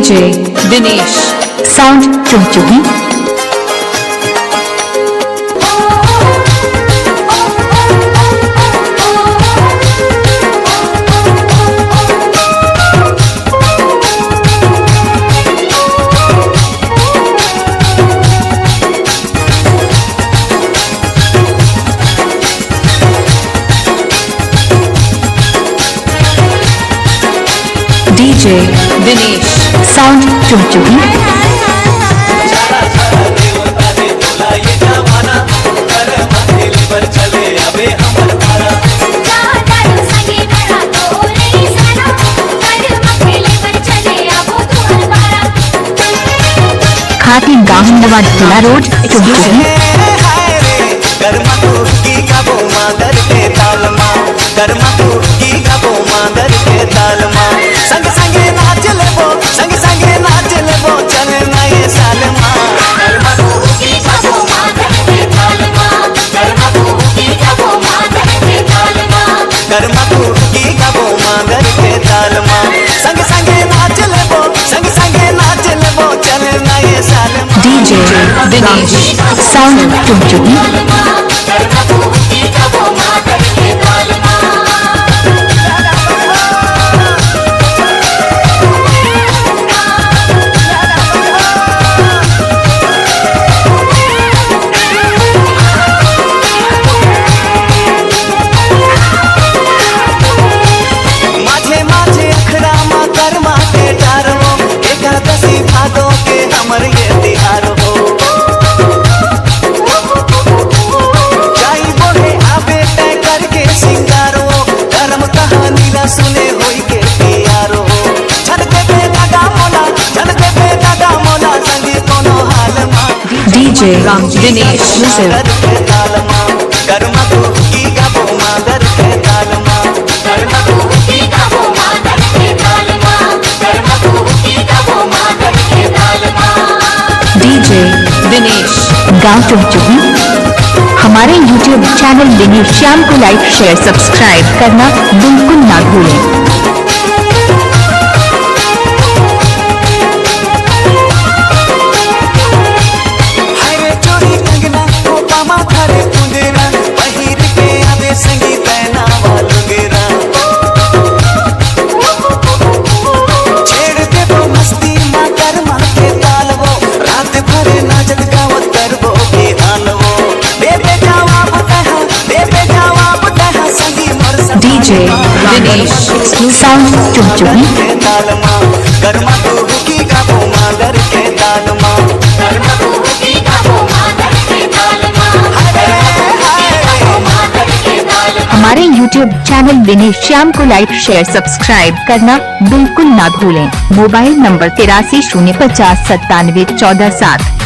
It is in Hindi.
DJ Dinesh sound Chugchugi. DJ Dinesh sound Chugchugi. खाती गाहनवा जिला road Chugchugi. DJ Dinesh sound Chugchugi. DJ Dinesh DJ Dinesh गाँव चुगचुगी। हमारे YouTube चैनल दिनेश श्याम को लाइक शेयर सब्सक्राइब करना बिल्कुल ना भूलें। DJ Dinesh sound Chugchugi. हमारे YouTube चैनल दिनेश श्याम को लाइक शेयर सब्सक्राइब करना बिल्कुल ना भूलें। Mobile number 83 050 97 14 7।